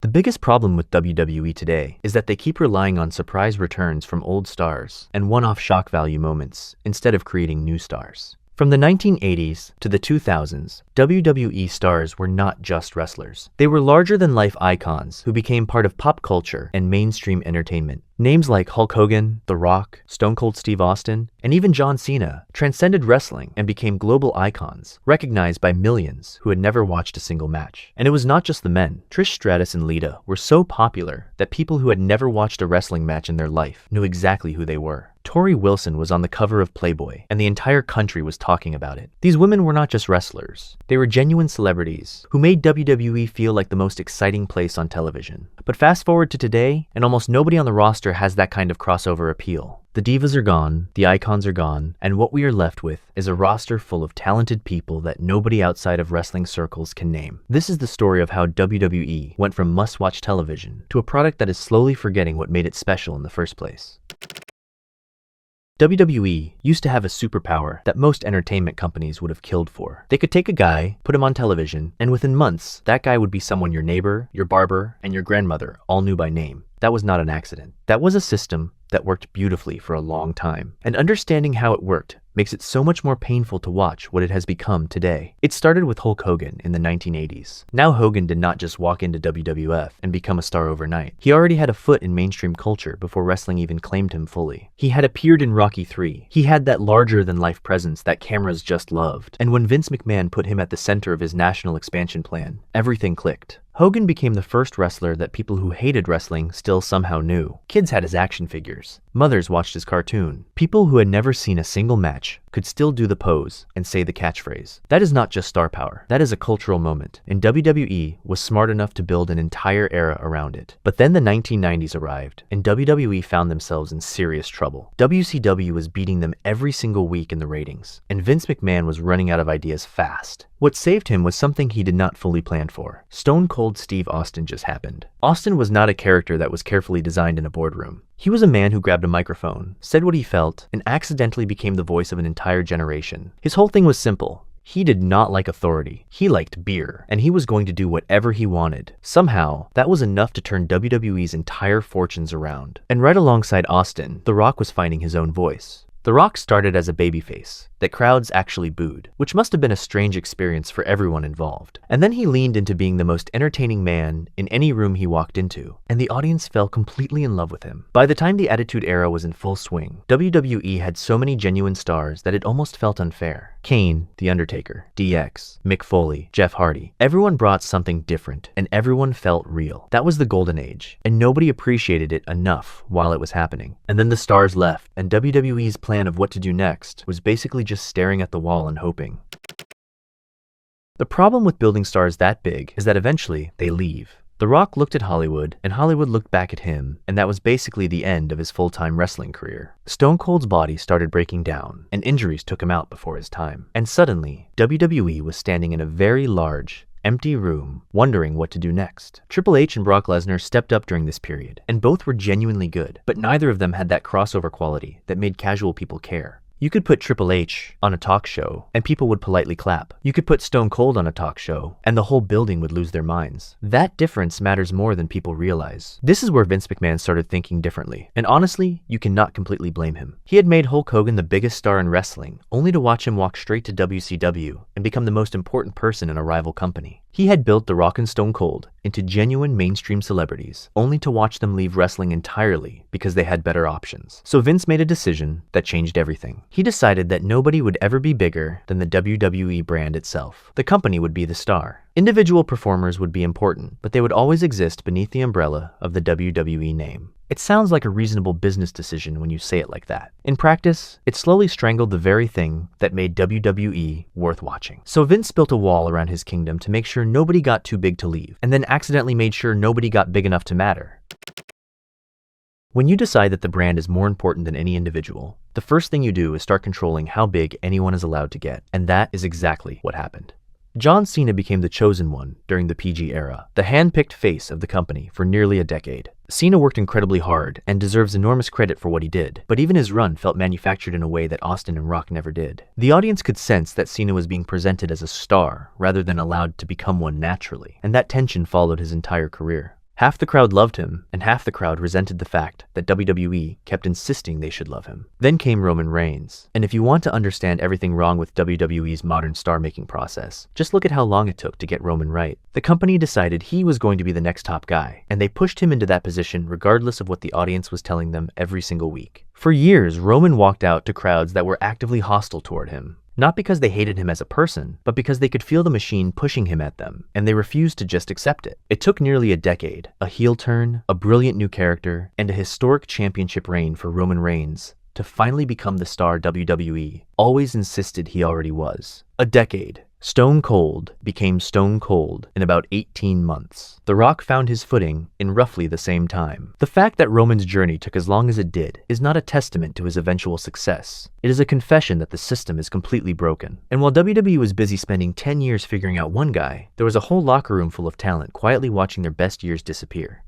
The biggest problem with WWE today is that they keep relying on surprise returns from old stars and one-off shock value moments instead of creating new stars. From the 1980s to the 2000s, WWE stars were not just wrestlers. They were larger-than-life icons who became part of pop culture and mainstream entertainment. Names like Hulk Hogan, The Rock, Stone Cold Steve Austin, and even John Cena transcended wrestling and became global icons, recognized by millions who had never watched a single match. And it was not just the men. Trish Stratus and Lita were so popular that people who had never watched a wrestling match in their life knew exactly who they were. Tori Wilson was on the cover of Playboy, and the entire country was talking about it. These women were not just wrestlers. They were genuine celebrities who made WWE feel like the most exciting place on television. But fast forward to today, and almost nobody on the roster has that kind of crossover appeal. The divas are gone, the icons are gone, and what we are left with is a roster full of talented people that nobody outside of wrestling circles can name. This is the story of how WWE went from must-watch television to a product that is slowly forgetting what made it special in the first place. WWE used to have a superpower that most entertainment companies would have killed for. They could take a guy, put him on television, and within months, that guy would be someone your neighbor, your barber, and your grandmother all knew by name. That was not an accident. That was a system that worked beautifully for a long time. And understanding how it worked makes it so much more painful to watch what it has become today. It started with Hulk Hogan in the 1980s. Now Hogan did not just walk into WWF and become a star overnight. He already had a foot in mainstream culture before wrestling even claimed him fully. He had appeared in Rocky III. He had that larger-than-life presence that cameras just loved. And when Vince McMahon put him at the center of his national expansion plan, everything clicked. Hogan became the first wrestler that people who hated wrestling still somehow knew. Kids had his action figures. Mothers watched his cartoon. People who had never seen a single match could still do the pose and say the catchphrase. That is not just star power. That is a cultural moment. And WWE was smart enough to build an entire era around it. But then the 1990s arrived, and WWE found themselves in serious trouble. WCW was beating them every single week in the ratings, and Vince McMahon was running out of ideas fast. What saved him was something he did not fully plan for. Stone Cold Steve Austin just happened. Austin was not a character that was carefully designed in a boardroom. He was a man who grabbed a microphone, said what he felt, and accidentally became the voice of an entire generation. His whole thing was simple. He did not like authority. He liked beer, and he was going to do whatever he wanted. Somehow, that was enough to turn WWE's entire fortunes around. And right alongside Austin, The Rock was finding his own voice. The Rock started as a babyface that crowds actually booed, which must have been a strange experience for everyone involved. And then he leaned into being the most entertaining man in any room he walked into, and the audience fell completely in love with him. By the time the Attitude Era was in full swing, WWE had so many genuine stars that it almost felt unfair. Kane, The Undertaker, DX, Mick Foley, Jeff Hardy. Everyone brought something different, and everyone felt real. That was the golden age, and nobody appreciated it enough while it was happening. And then the stars left, and WWE's plan of what to do next was basically just staring at the wall and hoping. The problem with building stars that big is that eventually they leave. The Rock looked at Hollywood, and Hollywood looked back at him, and that was basically the end of his full-time wrestling career. Stone Cold's body started breaking down, and injuries took him out before his time. And suddenly, WWE was standing in a very large, empty room, wondering what to do next. Triple H and Brock Lesnar stepped up during this period, and both were genuinely good, but neither of them had that crossover quality that made casual people care. You could put Triple H on a talk show, and people would politely clap. You could put Stone Cold on a talk show, and the whole building would lose their minds. That difference matters more than people realize. This is where Vince McMahon started thinking differently, and honestly, you cannot completely blame him. He had made Hulk Hogan the biggest star in wrestling, only to watch him walk straight to WCW and become the most important person in a rival company. He had built The Rock and Stone Cold into genuine mainstream celebrities, only to watch them leave wrestling entirely because they had better options. So Vince made a decision that changed everything. He decided that nobody would ever be bigger than the WWE brand itself. The company would be the star. Individual performers would be important, but they would always exist beneath the umbrella of the WWE name. It sounds like a reasonable business decision when you say it like that. In practice, it slowly strangled the very thing that made WWE worth watching. So Vince built a wall around his kingdom to make sure nobody got too big to leave, and then accidentally made sure nobody got big enough to matter. When you decide that the brand is more important than any individual, the first thing you do is start controlling how big anyone is allowed to get, and that is exactly what happened. John Cena became the chosen one during the PG era, the hand-picked face of the company for nearly a decade. Cena worked incredibly hard and deserves enormous credit for what he did, but even his run felt manufactured in a way that Austin and Rock never did. The audience could sense that Cena was being presented as a star rather than allowed to become one naturally, and that tension followed his entire career. Half the crowd loved him, and half the crowd resented the fact that WWE kept insisting they should love him. Then came Roman Reigns. And if you want to understand everything wrong with WWE's modern star-making process, just look at how long it took to get Roman right. The company decided he was going to be the next top guy, and they pushed him into that position regardless of what the audience was telling them every single week. For years, Roman walked out to crowds that were actively hostile toward him. Not because they hated him as a person, but because they could feel the machine pushing him at them, and they refused to just accept it. It took nearly a decade, a heel turn, a brilliant new character, and a historic championship reign for Roman Reigns to finally become the star WWE always insisted he already was. A decade. Stone Cold became Stone Cold in about 18 months. The Rock found his footing in roughly the same time. The fact that Roman's journey took as long as it did is not a testament to his eventual success. It is a confession that the system is completely broken. And while WWE was busy spending 10 years figuring out one guy, there was a whole locker room full of talent quietly watching their best years disappear.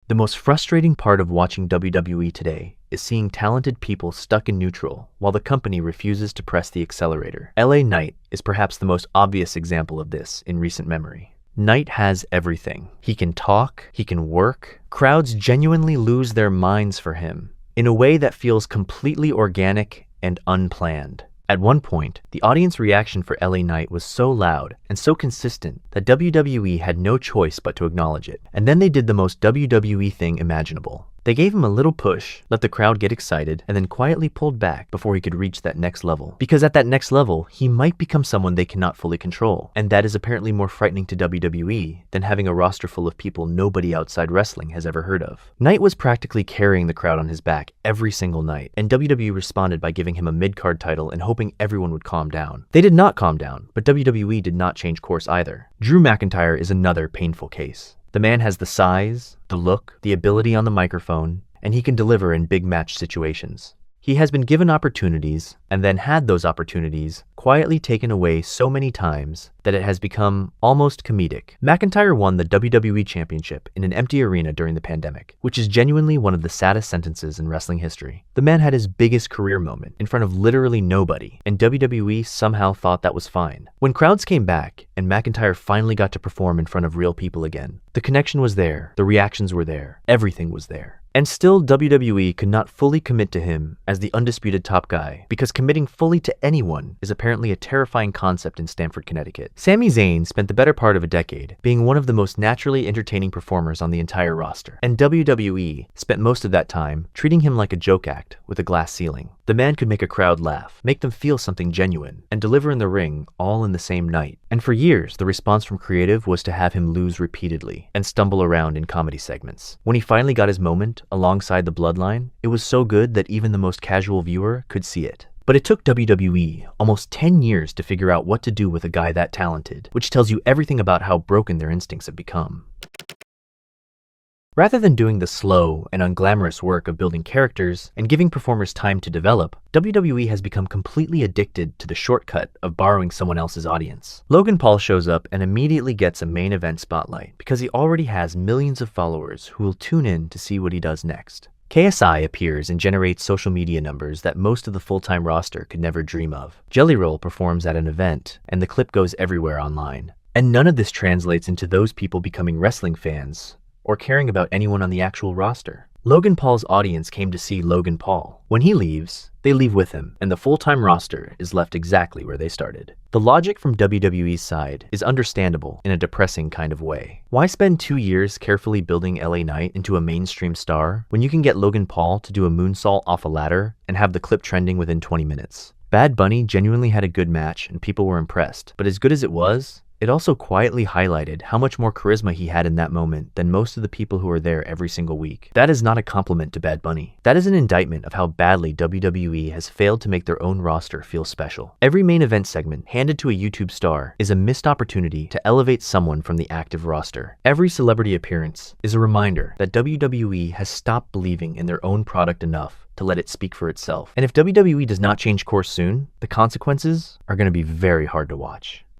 The most frustrating part of watching WWE today is seeing talented people stuck in neutral while the company refuses to press the accelerator. LA Knight is perhaps the most obvious example of this in recent memory. Knight has everything. He can talk, he can work. Crowds genuinely lose their minds for him in a way that feels completely organic and unplanned. At one point, the audience reaction for LA Knight was so loud and so consistent that WWE had no choice but to acknowledge it. And then they did the most WWE thing imaginable. They gave him a little push, let the crowd get excited, and then quietly pulled back before he could reach that next level. Because at that next level, he might become someone they cannot fully control. And that is apparently more frightening to WWE than having a roster full of people nobody outside wrestling has ever heard of. Knight was practically carrying the crowd on his back every single night, and WWE responded by giving him a mid-card title and hoping everyone would calm down. They did not calm down, but WWE did not change course either. Drew McIntyre is another painful case. The man has the size, the look, the ability on the microphone, and he can deliver in big match situations. He has been given opportunities and then had those opportunities quietly taken away so many times that it has become almost comedic. McIntyre won the WWE Championship in an empty arena during the pandemic, which is genuinely one of the saddest sentences in wrestling history. The man had his biggest career moment in front of literally nobody, and WWE somehow thought that was fine. When crowds came back and McIntyre finally got to perform in front of real people again, the connection was there, the reactions were there, everything was there. And still, WWE could not fully commit to him as the undisputed top guy, because committing fully to anyone is apparently a terrifying concept in Stamford, Connecticut. Sami Zayn spent the better part of a decade being one of the most naturally entertaining performers on the entire roster, and WWE spent most of that time treating him like a joke act with a glass ceiling. The man could make a crowd laugh, make them feel something genuine, and deliver in the ring all in the same night. And for years, the response from creative was to have him lose repeatedly and stumble around in comedy segments. When he finally got his moment alongside the Bloodline, it was so good that even the most casual viewer could see it. But it took WWE almost 10 years to figure out what to do with a guy that talented, which tells you everything about how broken their instincts have become. Rather than doing the slow and unglamorous work of building characters and giving performers time to develop, WWE has become completely addicted to the shortcut of borrowing someone else's audience. Logan Paul shows up and immediately gets a main event spotlight because he already has millions of followers who will tune in to see what he does next. KSI appears and generates social media numbers that most of the full-time roster could never dream of. Jelly Roll performs at an event, and the clip goes everywhere online. And none of this translates into those people becoming wrestling fans or caring about anyone on the actual roster. Logan Paul's audience came to see Logan Paul. When he leaves, they leave with him, and the full-time roster is left exactly where they started. The logic from WWE's side is understandable in a depressing kind of way. Why spend 2 years carefully building LA Knight into a mainstream star when you can get Logan Paul to do a moonsault off a ladder and have the clip trending within 20 minutes? Bad Bunny genuinely had a good match and people were impressed, but as good as it was, it also quietly highlighted how much more charisma he had in that moment than most of the people who are there every single week. That is not a compliment to Bad Bunny. That is an indictment of how badly WWE has failed to make their own roster feel special. Every main event segment handed to a YouTube star is a missed opportunity to elevate someone from the active roster. Every celebrity appearance is a reminder that WWE has stopped believing in their own product enough to let it speak for itself. And if WWE does not change course soon, the consequences are going to be very hard to watch.